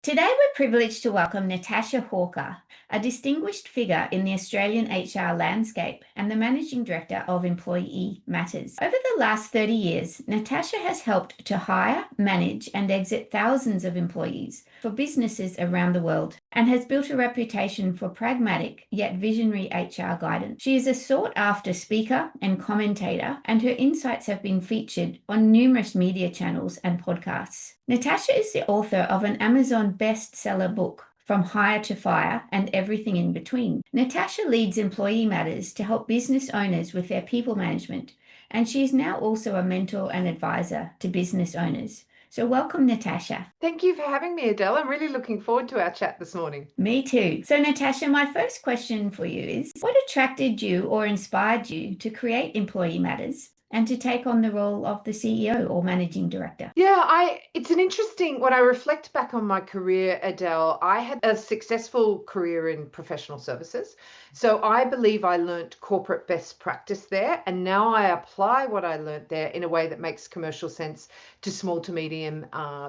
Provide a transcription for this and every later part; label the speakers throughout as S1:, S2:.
S1: Today, we're privileged to welcome Natasha Hawker, a distinguished figure in the Australian HR landscape and the Managing Director of Employee Matters. Over the last 30 years, Natasha has helped to hire, manage, and exit thousands of employees for businesses around the world and has built a reputation for pragmatic yet visionary HR guidance. She is a sought-after speaker and commentator, and her insights have been featured on numerous media channels and podcasts. Natasha is the author of an Amazon bestseller book, From Hire to Fire and Everything in Between. Natasha leads Employee Matters to help business owners with their people management, and she is now also a mentor and advisor to business owners. So welcome, Natasha.
S2: Thank you for having me, Adelle. I'm really looking forward to our chat this morning.
S1: Me too. So Natasha, my first question for you is, what attracted you or inspired you to create Employee Matters and to take on the role of the CEO or Managing Director?
S2: It's an interesting, when I reflect back on my career, Adelle, I had a successful career in professional services. So I believe I learnt corporate best practice there. And now I apply what I learnt there in a way that makes commercial sense to small to medium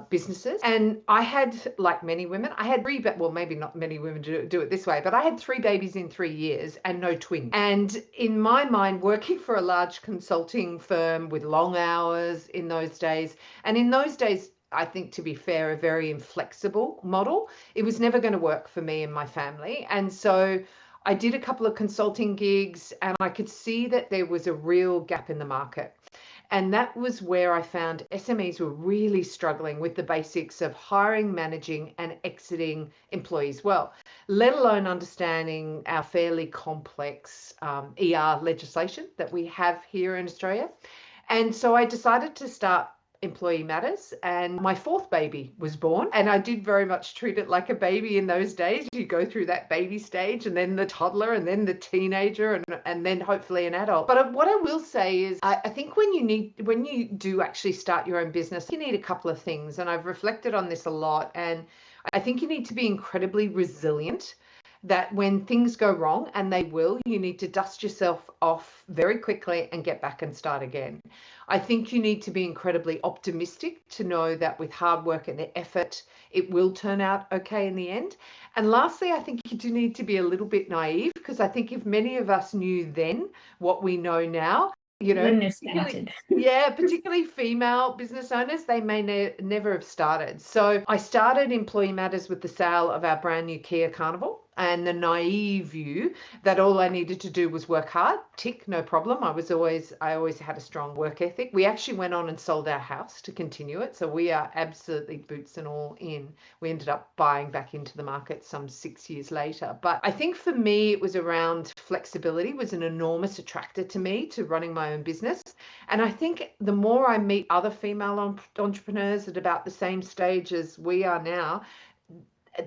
S2: businesses. And I had, like many women, I had three, well, maybe not many women do it this way, but I had 3 babies in 3 years and no twins. And in my mind, working for a large consulting firm with long hours in those days, and in those days, I think, to be fair, a very inflexible model. It was never going to work for me and my family. And so I did a couple of consulting gigs and I could see that there was a real gap in the market. And that was where I found SMEs were really struggling with the basics of hiring, managing, and exiting employees well, let alone understanding our fairly complex ER legislation that we have here in Australia. And so I decided to start Employee Matters, and my 4th baby was born, and I did very much treat it like a baby in those days. You go through that baby stage and then the toddler and then the teenager and then hopefully an adult. But what I will say is I think when you do actually start your own business, you need a couple of things, and I've reflected on this a lot, and I think you need to be incredibly resilient. That when things go wrong, and they will, you need to dust yourself off very quickly and get back and start again. I think you need to be incredibly optimistic to know that with hard work and effort, it will turn out okay in the end. And lastly, I think you do need to be a little bit naive, because I think if many of us knew then what we know now, particularly female business owners, they may never have started. So I started Employee Matters with the sale of our brand new Kia Carnival and the naive view that all I needed to do was work hard. Tick, no problem. I always had a strong work ethic. We actually went on and sold our house to continue it. So we are absolutely boots and all in. We ended up buying back into the market some 6 years later. But I think for me, it was around flexibility was an enormous attractor to me to running my own business. And I think the more I meet other female entrepreneurs at about the same stage as we are now,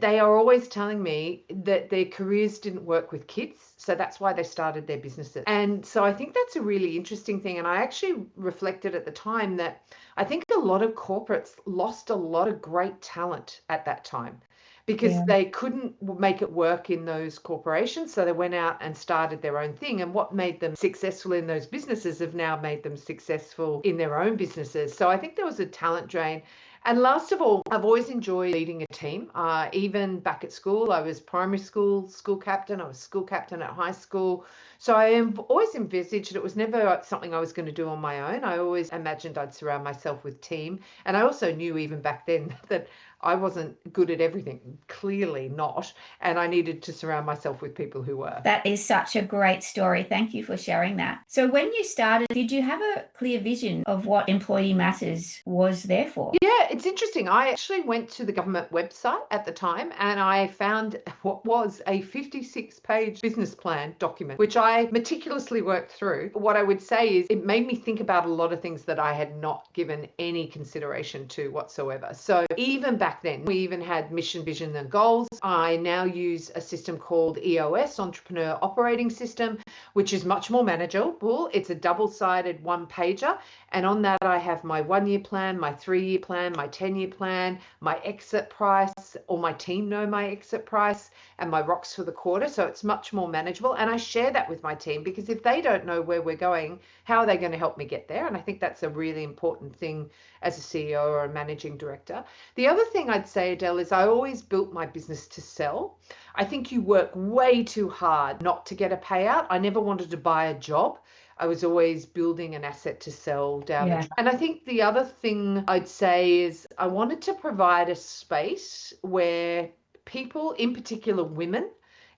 S2: they are always telling me that their careers didn't work with kids. So that's why they started their businesses. And so I think that's a really interesting thing. And I actually reflected at the time that I think a lot of corporates lost a lot of great talent at that time, because they couldn't make it work in those corporations. So they went out and started their own thing. And what made them successful in those businesses have now made them successful in their own businesses. So I think there was a talent drain. And last of all, I've always enjoyed leading a team. Even back at school, I was primary school captain. I was school captain at high school. So I always envisaged it was never something I was going to do on my own. I always imagined I'd surround myself with team. And I also knew even back then that I wasn't good at everything, clearly not. And I needed to surround myself with people who were.
S1: That is such a great story. Thank you for sharing that. So when you started, did you have a clear vision of what Employee Matters was there for?
S2: Yeah, it's interesting. I actually went to the government website at the time and I found what was a 56-page business plan document, which I meticulously worked through. What I would say is it made me think about a lot of things that I had not given any consideration to whatsoever. So even back then, we even had mission, vision, and goals. I now use a system called EOS, Entrepreneur Operating System, which is much more manageable. It's a double-sided one-pager, And on that, I have my 1-year plan, my 3-year plan, my 10-year plan, my exit price, or my team know my exit price, and my rocks for the quarter. So it's much more manageable. And I share that with my team, because if they don't know where we're going, how are they going to help me get there? And I think that's a really important thing as a CEO or a managing director. The other thing I'd say, Adelle, is I always built my business to sell. I think you work way too hard not to get a payout. I never wanted to buy a job. I was always building an asset to sell down the track. And I think the other thing I'd say is I wanted to provide a space where people, in particular women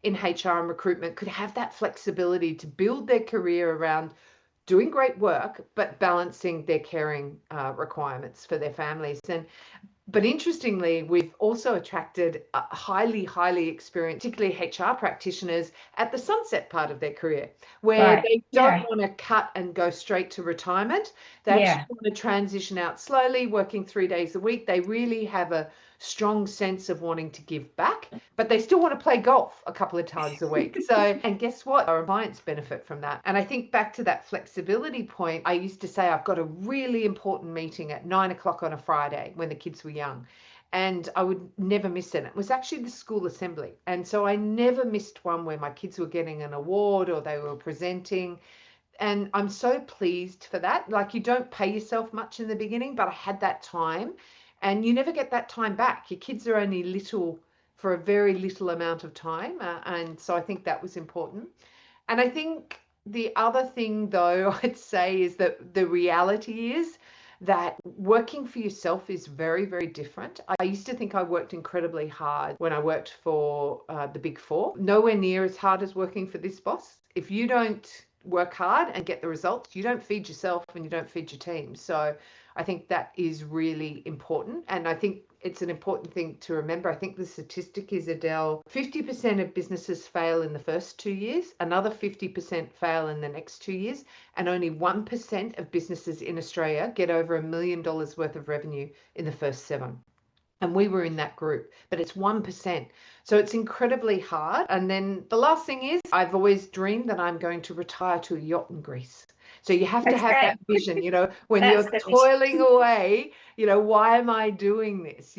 S2: in HR and recruitment, could have that flexibility to build their career around doing great work, but balancing their caring requirements for their families. But interestingly, we've also attracted highly experienced, particularly HR practitioners at the sunset part of their career, where they don't want to cut and go straight to retirement. They actually want to transition out slowly, working 3 days a week. They really have a strong sense of wanting to give back, but they still want to play golf a couple of times a week. So, and guess what? Our clients benefit from that. And I think back to that flexibility point, I used to say, I've got a really important meeting at 9 o'clock on a Friday when the kids were young. And I would never miss it. It was actually the school assembly. And so I never missed one where my kids were getting an award or they were presenting. And I'm so pleased for that. Like, you don't pay yourself much in the beginning, but I had that time, and you never get that time back. Your kids are only little for a very little amount of time. And so I think that was important. And I think the other thing, though, I'd say is that the reality is that working for yourself is very different. I used to think I worked incredibly hard when I worked for the Big Four. Nowhere near as hard as working for this boss. If you don't work hard and get the results, you don't feed yourself and you don't feed your team. So I think that is really important. And I think it's an important thing to remember. I think the statistic is, Adelle, 50% of businesses fail in the first 2 years, another 50% fail in the next 2 years, and only 1% of businesses in Australia get over $1 million worth of revenue in the first 7. And we were in that group, but it's 1%. So it's incredibly hard. And then the last thing is, I've always dreamed that I'm going to retire to a yacht in Greece. So you have to have that vision, when you're toiling away, why am I doing this?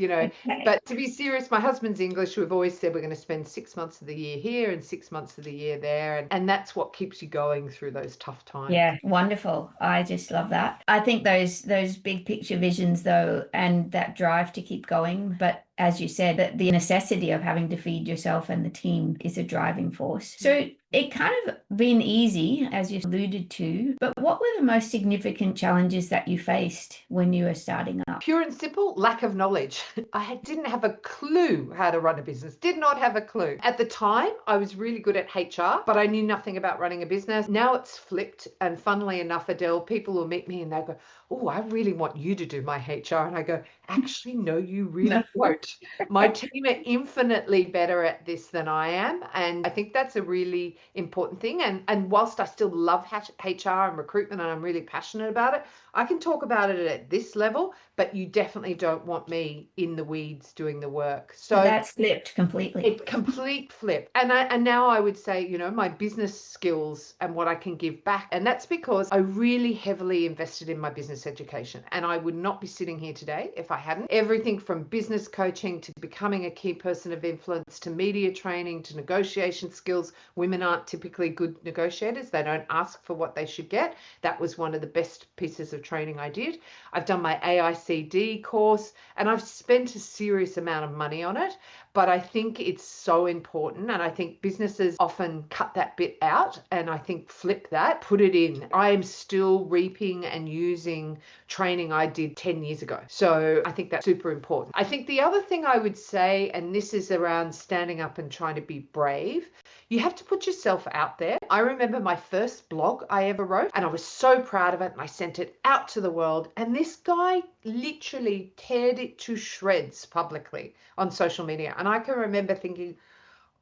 S2: But to be serious, my husband's English. We've always said we're going to spend 6 months of the year here and 6 months of the year there. And that's what keeps you going through those tough times.
S1: Yeah, wonderful. I just love that. I think those big picture visions, though, and that drive to keep going, but as you said, that the necessity of having to feed yourself and the team is a driving force. So it kind of been easy, as you alluded to, but what were the most significant challenges that you faced when you were starting up?
S2: Pure and simple, lack of knowledge. I didn't have a clue how to run a business, did not have a clue. At the time, I was really good at HR, but I knew nothing about running a business. Now it's flipped. And funnily enough, Adelle, people will meet me and they'll go, oh, I really want you to do my HR. And I go, actually, no, you really won't. My team are infinitely better at this than I am. And I think that's a really important thing. And whilst I still love HR and recruitment and I'm really passionate about it, I can talk about it at this level, but you definitely don't want me in the weeds doing the work. So
S1: that's flipped completely.
S2: It complete flip. And now I would say, my business skills and what I can give back. And that's because I really heavily invested in my business education. And I would not be sitting here today if I hadn't. Everything from business coaching to becoming a key person of influence to media training to negotiation skills. Women aren't typically good negotiators. They don't ask for what they should get. That was one of the best pieces of training I did. I've done my AICD course and I've spent a serious amount of money on it, but I think it's so important. And I think businesses often cut that bit out and I think flip that, put it in. I am still reaping and using training I did 10 years ago. So I think that's super important. I think the other thing I would say, and this is around standing up and trying to be brave, you have to put yourself out there. I remember my first blog I ever wrote and I was so proud of it and I sent it out to the world and this guy literally teared it to shreds publicly on social media. And I can remember thinking,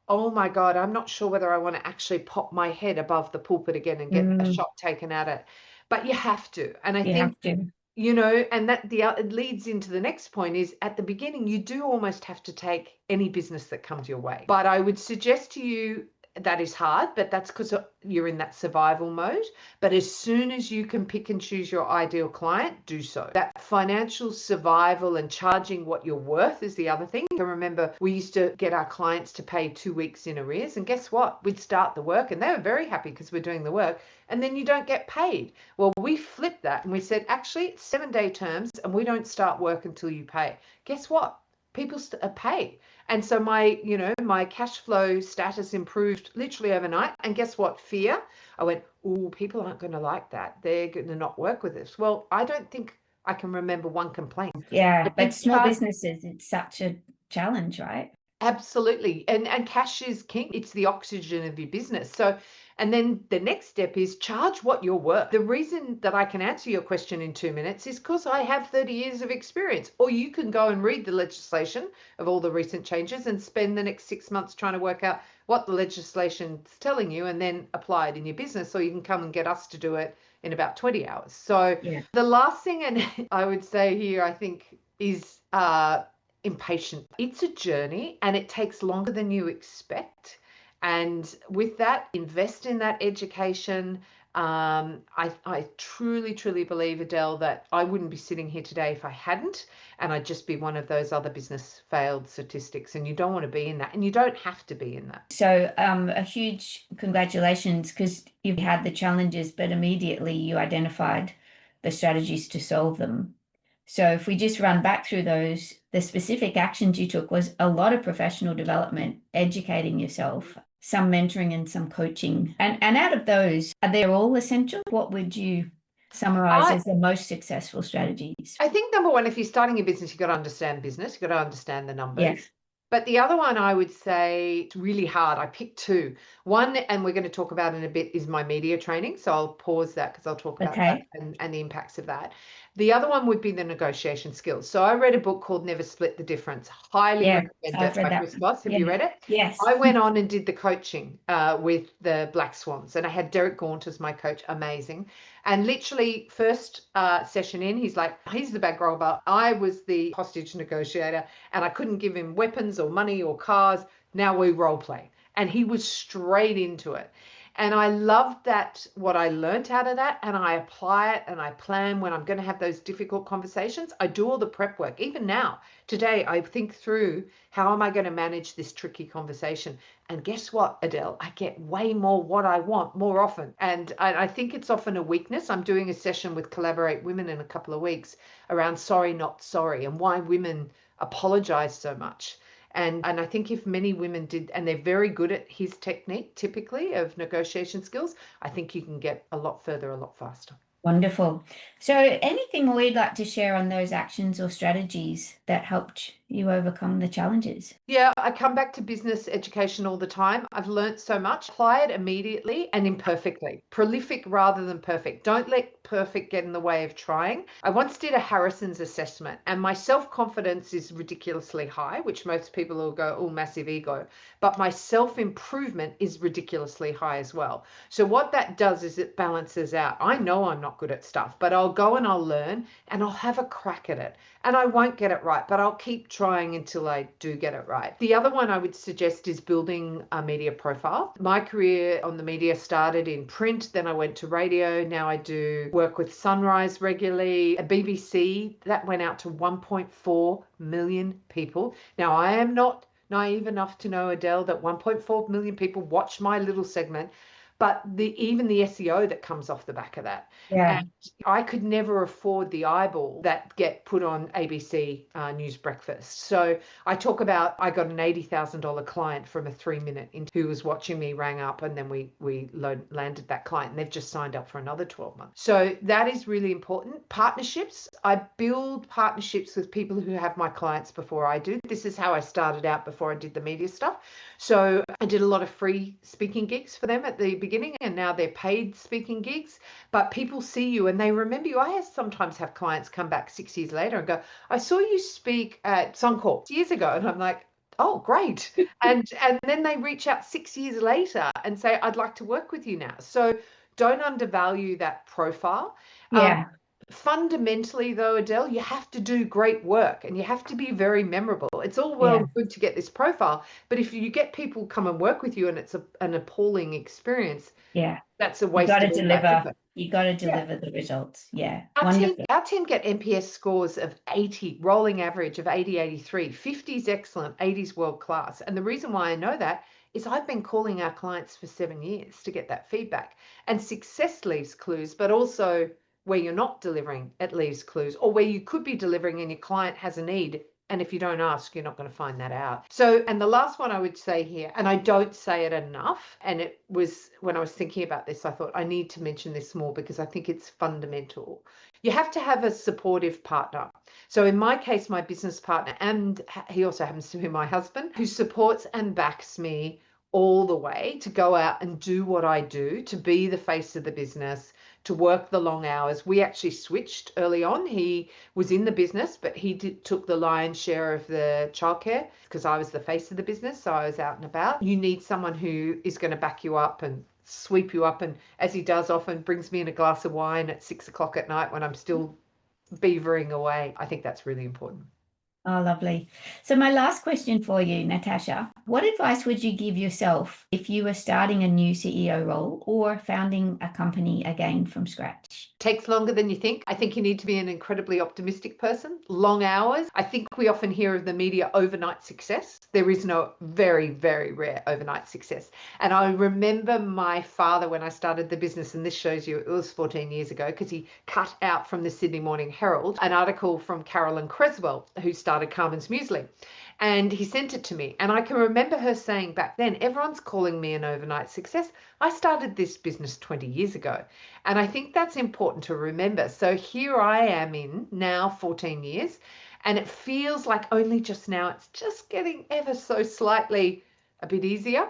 S2: oh my God, I'm not sure whether I want to actually pop my head above the pulpit again and get a shot taken at it. But you have to. And I think, and that it leads into the next point is at the beginning, you do almost have to take any business that comes your way. But I would suggest to you, that is hard, but that's because you're in that survival mode. But as soon as you can pick and choose your ideal client, do so. That financial survival and charging what you're worth is the other thing. I remember we used to get our clients to pay 2 weeks in arrears, and guess what? We'd start the work and they were very happy because we're doing the work, and then you don't get paid. Well, we flipped that and we said, actually, it's 7-day terms and we don't start work until you pay. Guess what? People pay. And so my cash flow status improved literally overnight. And guess what? Fear. I went, oh, people aren't going to like that. They're going to not work with us. Well, I don't think I can remember one complaint.
S1: Yeah, but small businesses, it's such a challenge, right?
S2: Absolutely. And cash is king. It's the oxygen of your business. So, and then the next step is charge what you're worth. The reason that I can answer your question in 2 minutes is because I have 30 years of experience. Or you can go and read the legislation of all the recent changes and spend the next 6 months trying to work out what the legislation's telling you and then apply it in your business. Or you can come and get us to do it in about 20 hours. So the last thing, and I would say here, I think, is impatient. It's a journey and it takes longer than you expect. And with that, invest in that education. I truly, truly believe, Adelle, that I wouldn't be sitting here today if I hadn't, and I'd just be one of those other business failed statistics. And you don't want to be in that, and you don't have to be in that.
S1: So a huge congratulations, because you've had the challenges, but immediately you identified the strategies to solve them. So if we just run back through those, the specific actions you took was a lot of professional development, educating yourself, some mentoring and some coaching. And out of those, are they all essential? What would you summarize as the most successful strategies?
S2: I think number one, if you're starting a business, you've got to understand business. You've got to understand the numbers.
S1: Yes.
S2: But the other one I would say, it's really hard. I picked two. One, and we're going to talk about in a bit, is my media training. So I'll pause that because I'll talk about that and the impacts of that. The other one would be the negotiation skills. So I read a book called Never Split the Difference. Highly recommend it by Chris Voss. Have you read it?
S1: Yes.
S2: I went on and did the coaching with the Black Swans, and I had Derek Gaunt as my coach. Amazing. And literally first session in, he's like, he's the bad robber. I was the hostage negotiator and I couldn't give him weapons or money or cars. Now we role play. And he was straight into it. And I loved that, what I learned out of that, and I apply it and I plan when I'm going to have those difficult conversations. I do all the prep work. Even now, today, I think through how am I going to manage this tricky conversation. And guess what, Adelle? I get way more what I want more often. And I think it's often a weakness. I'm doing a session with Collaborate Women in a couple of weeks around sorry, not sorry, and why women apologize so much. And I think if many women did, and they're very good at his technique, typically, of negotiation skills, I think you can get a lot further, a lot faster.
S1: Wonderful. So anything more you'd like to share on those actions or strategies that helped you overcome the challenges?
S2: Yeah, I come back to business education all the time. I've learned so much. Apply it immediately and imperfectly. Prolific rather than perfect. Don't let perfect get in the way of trying. I once did a Harrison's assessment, and my self-confidence is ridiculously high, which most people will go, oh, massive ego. But my self-improvement is ridiculously high as well. So what that does is it balances out. I know I'm not good at stuff, but I'll go and I'll learn and I'll have a crack at it. And I won't get it right, but I'll keep trying until I do get it right. The other one I would suggest is building a media profile. My career on the media started in print, then I went to radio. Now I do work with Sunrise regularly. A BBC, that went out to 1.4 million people. Now I am not naive enough to know, Adelle, that 1.4 million people watch my little segment, but even the SEO that comes off the back of that.
S1: Yeah.
S2: And I could never afford the eyeball that get put on ABC News Breakfast. So I talk about, I got an $80,000 client from a 3-minute who was watching me, rang up, and then we landed that client, and they've just signed up for another 12 months. So that is really important. Partnerships. I build partnerships with people who have my clients before I do. This is how I started out before I did the media stuff. So I did a lot of free speaking gigs for them at the beginning, and now they're paid speaking gigs. But people see you and they remember you. I sometimes have clients come back 6 years later and go, I saw you speak at Suncorp years ago. And I'm like, oh, great. and then they reach out 6 years later and say, I'd like to work with you now. So don't undervalue that profile.
S1: Yeah.
S2: Fundamentally, though, Adele, you have to do great work and you have to be very memorable. It's all well
S1: Yeah.
S2: and good to get this profile, but if you get people come and work with you and it's an appalling experience,
S1: Yeah.
S2: that's a
S1: You got
S2: waste
S1: to
S2: of all that
S1: deliver.
S2: effort.
S1: You got to
S2: Yeah.
S1: deliver the results. Yeah.
S2: Our team,
S1: Wonderful.
S2: our team get NPS scores of 80, rolling average of 80, 83. 50 is excellent, 80 is world class. And the reason why I know that is I've been calling our clients for 7 years to get that feedback. And success leaves clues, but also where you're not delivering, it leaves clues, or where you could be delivering and your client has a need. And if you don't ask, you're not going to find that out. So, and the last one I would say here, and I don't say it enough, and it was when I was thinking about this, I thought I need to mention this more because I think it's fundamental. You have to have a supportive partner. So in my case, my business partner, and he also happens to be my husband, who supports and backs me all the way to go out and do what I do, to be the face of the business, to work the long hours. We actually switched early on. He was in the business, but he took the lion's share of the childcare because I was the face of the business. So I was out and about. You need someone who is going to back you up and sweep you up, and as he does often, brings me in a glass of wine at 6 o'clock at night when I'm still beavering away. I think that's really important.
S1: Oh, lovely. So my last question for you, Natasha, what advice would you give yourself if you were starting a new CEO role or founding a company again from scratch?
S2: Takes longer than you think. I think you need to be an incredibly optimistic person. Long hours. I think we often hear of the media overnight success. There is no, very, very rare overnight success. And I remember my father when I started the business, and this shows you it was 14 years ago, because he cut out from the Sydney Morning Herald an article from Carolyn Creswell, who started Carmen's Muesli. And he sent it to me. And I can remember her saying back then, everyone's calling me an overnight success. I started this business 20 years ago. And I think that's important to remember. So here I am in now 14 years, and it feels like only just now it's just getting ever so slightly a bit easier.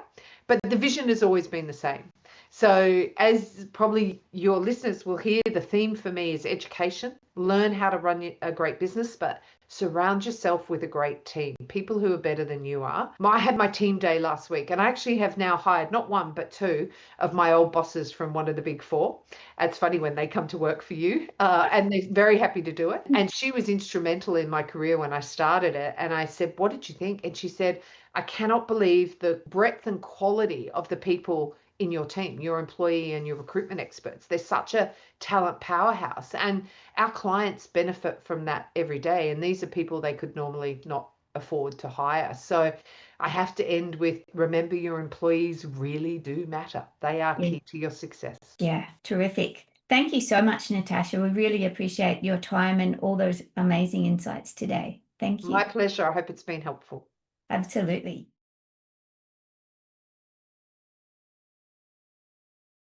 S2: But the vision has always been the same. So as probably your listeners will hear, the theme for me is education. Learn how to run a great business, but surround yourself with a great team, people who are better than you are. I had my team day last week, and I actually have now hired not one, but two of my old bosses from one of the big four. It's funny when they come to work for you, and they're very happy to do it. And she was instrumental in my career when I started it. And I said, what did you think? And she said, I cannot believe the breadth and quality of the people in your team, your employee and your recruitment experts. They're such a talent powerhouse, and our clients benefit from that every day. And these are people they could normally not afford to hire. So I have to end with, remember, your employees really do matter. They are key to your success.
S1: Yeah, terrific. Thank you so much, Natasha. We really appreciate your time and all those amazing insights today. Thank you.
S2: My pleasure. I hope it's been helpful.
S1: Absolutely.